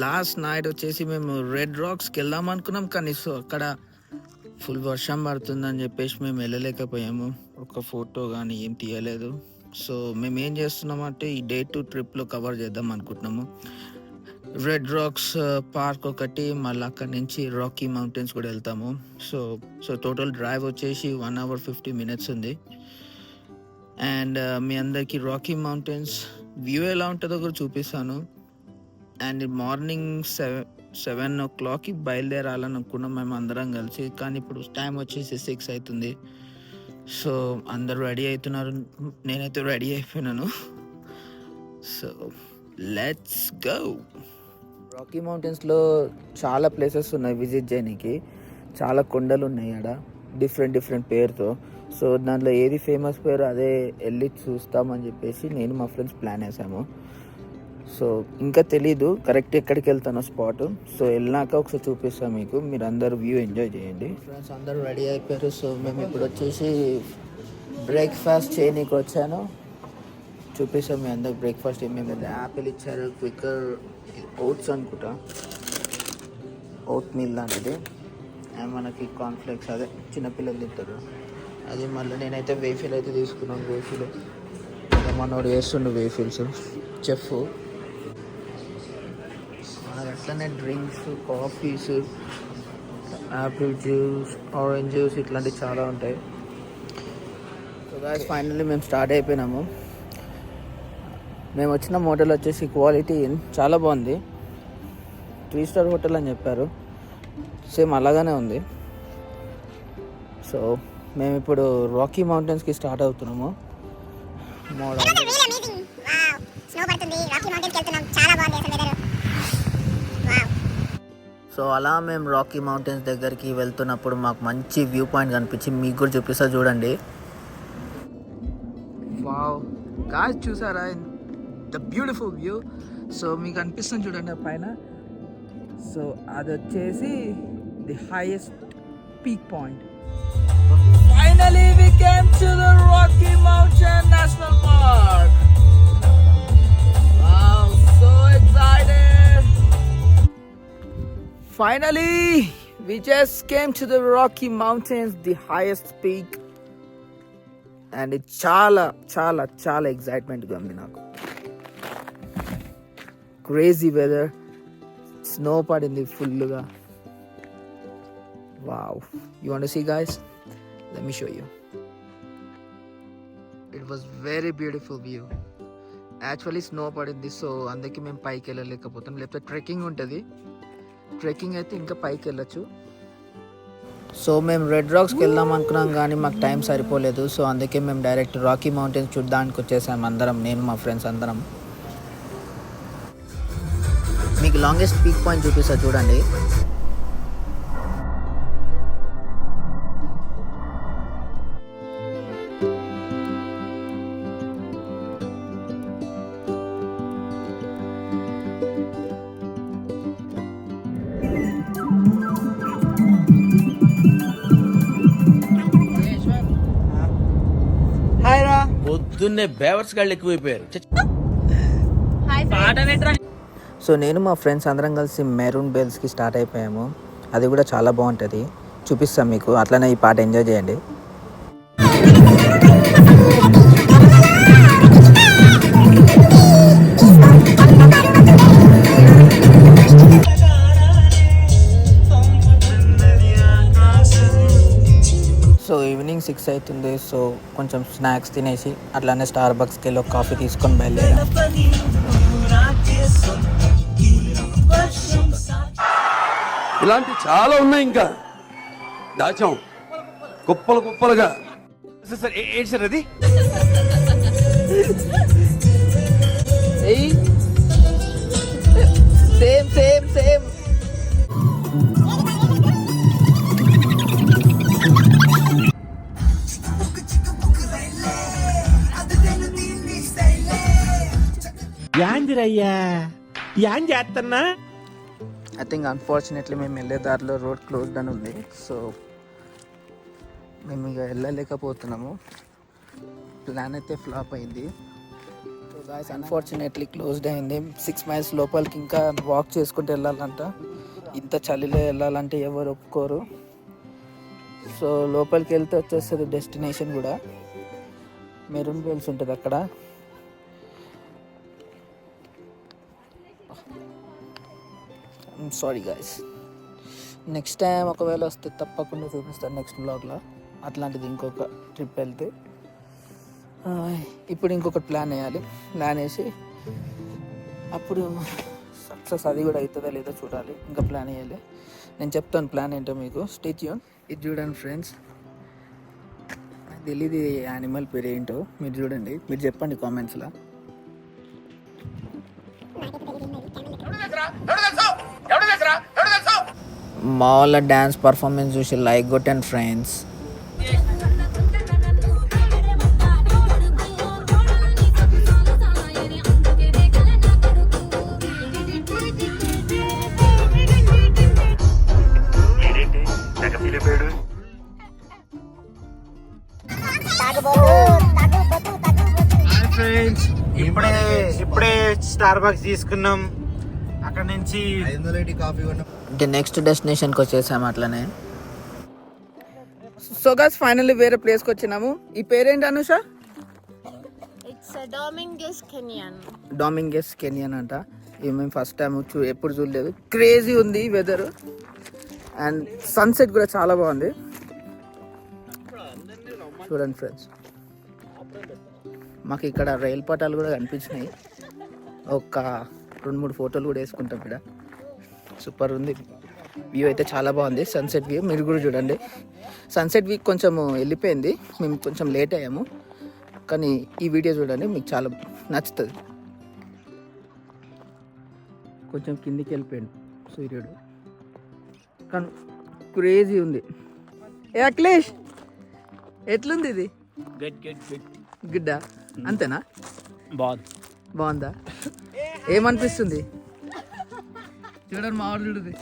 Last night వచ్చేసి మేము red రాక్స్కి వెళ్దాం అనుకున్నాం, కానీ సో అక్కడ ఫుల్ వర్షం పడుతుందని చెప్పేసి మేము వెళ్ళలేకపోయాము. ఒక ఫోటో కానీ ఏం తీయలేదు. సో మేము ఏం చేస్తున్నామంటే ఈ డే 2 ట్రిప్లో కవర్ చేద్దాం అనుకుంటున్నాము. రెడ్ రాక్స్ పార్క్ ఒకటి, మళ్ళీ అక్కడి నుంచి రాకీ మౌంటైన్స్ కూడా వెళ్తాము. సో టోటల్ డ్రైవ్ వచ్చేసి 1 hour 50 minutes ఉంది. అండ్ మీ అందరికీ రాకీ మౌంటైన్స్ వ్యూ ఎలా ఉంటుందో కూడా చూపిస్తాను. అండ్ మార్నింగ్ 7 o'clockకి బయలుదేరాలని అనుకున్నాం మేము అందరం కలిసి, కానీ ఇప్పుడు టైం వచ్చేసి 6 అవుతుంది. సో అందరూ రెడీ అవుతున్నారు, నేనైతే రెడీ అయిపోయినాను. So let's go. రాకీ మౌంటైన్స్లో చాలా ప్లేసెస్ ఉన్నాయి విజిట్ చేయడానికి, చాలా కొండలు ఉన్నాయి ఆడ డిఫరెంట్ పేరుతో. సో దాంట్లో ఏది ఫేమస్ పేరు అదే వెళ్ళి చూస్తామని చెప్పేసి నేను మా ఫ్రెండ్స్ ప్లాన్ వేసాము. సో ఇంకా తెలీదు కరెక్ట్ ఎక్కడికి వెళ్తానో స్పాట్. సో వెళ్ళినాక ఒకసారి చూపిస్తాను మీకు, మీరు అందరూ వ్యూ ఎంజాయ్ చేయండి. ఫ్రెండ్స్ అందరూ రెడీ అయిపోయారు. సో మేము ఇప్పుడు వచ్చేసి బ్రేక్ఫాస్ట్ చేయడానికి వచ్చాను, చూపిస్తాం మీ అందరికి. బ్రేక్ఫాస్ట్ ఏమేమి యాపిల్ ఇచ్చారు, క్విక్కర్ ఓట్స్ అనుకుంటా, ఓట్ మీల్ లాంటిది, అండ్ మనకి కార్న్ఫ్లేక్స్ అదే చిన్నపిల్లలు తింటారు అది. మళ్ళీ నేనైతే వేఫిల్ అయితే తీసుకున్నాను. వేఫిల్ మనోడు వేస్తుండు వేఫిల్స్ చెఫ్. మనకు అట్లనే drinks, coffees, Apple juice, orange juice ఇట్లాంటివి చాలా ఉంటాయి. సో గాయ్స్ ఫైనల్లీ మేము స్టార్ట్ అయిపోయినాము. మేము వచ్చిన హోటల్ వచ్చేసి క్వాలిటీ చాలా బాగుంది, 3 star హోటల్ అని చెప్పారు. సేమ్ అలాగానే ఉంది. సో మేము ఇప్పుడు రాకీ మౌంటైన్స్కి స్టార్ట్ అవుతున్నాము. సో అలా మేము రాకీ మౌంటైన్స్ దగ్గరికి వెళ్తున్నప్పుడు మాకు మంచి వ్యూ పాయింట్ కనిపించి మీకు కూడా చూపిస్తా చూడండి. వావ్ గాయ్స్ చూసారా ద బ్యూటిఫుల్ వ్యూ. సో మీకు అనిపిస్తుంది చూడండి పైన. సో అది వచ్చేసి the highest peak point. Finally we came to the Rocky Mountain National Park. Wow, so excited. Finally we just came to the Rocky Mountains, the highest peak, and it చాలా excitement గా ఉంది నాకు. Crazy weather, snow పడింది full గా. Wow, you want to see guys? Let me show you. It was very beautiful view. Actually snow పడింది, so అందుకే మేము పైకి వెళ్ళలేకపోతాం. లేకపోతే ట్రెక్కింగ్ ఉంటుంది, ట్రెక్కింగ్ అయితే ఇంకా పైకి వెళ్ళచ్చు. సో మేము రెడ్ రాక్స్కి వెళ్దాం అనుకున్నాం కానీ మాకు టైం సరిపోలేదు. సో అందుకే మేము డైరెక్ట్ రాకీ మౌంటైన్స్ చూడడానికి వచ్చేసాం అందరం, నేను మా ఫ్రెండ్స్ అందరం. మీకు లాంగెస్ట్ పీక్ పాయింట్ చూపిస్తా చూడండి. పొద్దున్నే బేవర్స్ గాళ్ళు ఎక్కువైపోయారు. సో నేను మా ఫ్రెండ్స్ అందరం కలిసి మెరూన్ బెల్స్కి స్టార్ట్ అయిపోయాము. అది కూడా చాలా బాగుంటుంది, చూపిస్తాం మీకు. అట్లనే ఈ పాట ఎంజాయ్ చేయండి. సో ఈవినింగ్ 6 అవుతుంది. సో కొంచెం స్నాక్స్ తినేసి అట్లానే స్టార్ బక్స్కి వెళ్ళి ఒక కాఫీ తీసుకొని బయలుదేరాం. ఇలాంటి చాలా ఉన్నాయి, ఇంకా దాచాం కుప్పలుగా. సార్ ఏంటి సార్ అది? సేమ్ యాందిరయ్యా యాన్ చేస్తున్నా. ఐ థింక్ అన్ఫార్చునేట్లీ మేము వెళ్ళే దారిలో రోడ్ క్లోజ్డ్ అని ఉంది. సో మేము ఇక వెళ్ళలేకపోతున్నాము. ప్లాన్ అయితే ఫ్లాప్ అయింది. సో గాయస్ అన్ఫార్చునేట్లీ క్లోజ్డ్ అయింది. 6 మైల్స్ లోపలికి ఇంకా వాక్ చేసుకుంటూ వెళ్ళాలంట. ఇంత చలిలో వెళ్ళాలంటే ఎవరు ఒప్పుకోరు. సో లోపలికి వెళ్తే వచ్చేస్తుంది డెస్టినేషన్ కూడా. మెరూన్ బెల్స్ ఉంటుంది అక్కడ. సారీ గాయస్, నెక్స్ట్ టైం ఒకవేళ వస్తే తప్పకుండా చూపిస్తాను నెక్స్ట్ బ్లాగ్లో. అట్లాంటిది ఇంకొక ట్రిప్ వెళ్తే. ఇప్పుడు ఇంకొకటి ప్లాన్ వేయాలి. ప్లాన్ వేసి అప్పుడు సక్సెస్ అది కూడా అవుతుందా లేదా చూడాలి. ఇంకా ప్లాన్ వేయాలి. నేను చెప్తాను ప్లాన్ ఏంటో మీకు. Stay tune. ఇది చూడండి ఫ్రెండ్స్, నాకు తెలియదు యానిమల్ పేరు ఏంటో. మీరు చూడండి, మీరు చెప్పండి కామెంట్స్లో. మా వాళ్ళ డ్యాన్స్ పర్ఫార్మెన్స్ చూసి లైక్ కొట్టండి ఫ్రెండ్స్. ఇప్పుడే స్టార్ బాక్స్ తీసుకున్నాం. అక్కడ నుంచి అంటే నెక్స్ట్ డెస్టినేషన్కి వచ్చేసాము అట్లనే. సో గైస్ ఫైనల్లీ వేరే ప్లేస్కి వచ్చినాము. ఈ పేరేంటి Anusha? It's a Dominguez Canyon. Dominguez canyon అంట. ఇవి మేము ఫస్ట్ టైం ఎప్పుడు చూడలేదు. క్రేజీ ఉంది వెదర్ అండ్ సన్సెట్ కూడా చాలా బాగుంది. చూడండి ఫ్రెండ్స్, మాకు ఇక్కడ రైలు పట్టాలు కూడా కనిపించినాయి. ఒక 2-3 ఫోటోలు కూడా వేసుకుంటాం ఇక్కడ. సూపర్ ఉంది వ్యూ అయితే, చాలా బాగుంది సన్సెట్ వ్యూ. మీరు కూడా చూడండి. సన్సెట్ వ్యూ కొంచెం వెళ్ళిపోయింది, మేము కొంచెం లేట్ అయ్యాము. కానీ ఈ వీడియో చూడండి, మీకు చాలా నచ్చుతుంది. కొంచెం కిందికి వెళ్ళిపోయాడు సూర్యుడు, కానీ క్రేజీ ఉంది. ఏ అఖిలేష్, ఎట్లుంది ఇది? గుడ్డా అంతేనా? బాగుందా? ఏమనిపిస్తుంది? చూడండి మా వాడు చూడదు,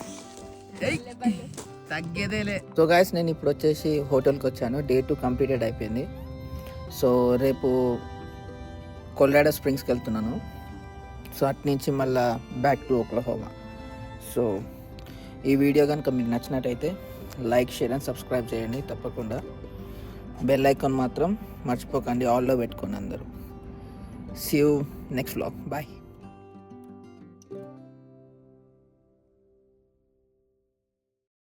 తగ్గేదేలే. సో గాయస్, నేను ఇప్పుడు వచ్చేసి హోటల్కి వచ్చాను. డే 2 కంప్లీటెడ్ అయిపోయింది. సో రేపు కొలరాడో స్ప్రింగ్స్కి వెళ్తున్నాను. సో అటు నుంచి మళ్ళీ బ్యాక్ టు ఓక్లహోమా. సో ఈ వీడియో కనుక మీకు నచ్చినట్టయితే లైక్, షేర్ అండ్ సబ్స్క్రైబ్ చేయండి తప్పకుండా. బెల్ ఐకాన్ మాత్రం మర్చిపోకండి, ఆల్లో పెట్టుకోండి అందరూ. See you next vlog. Bye.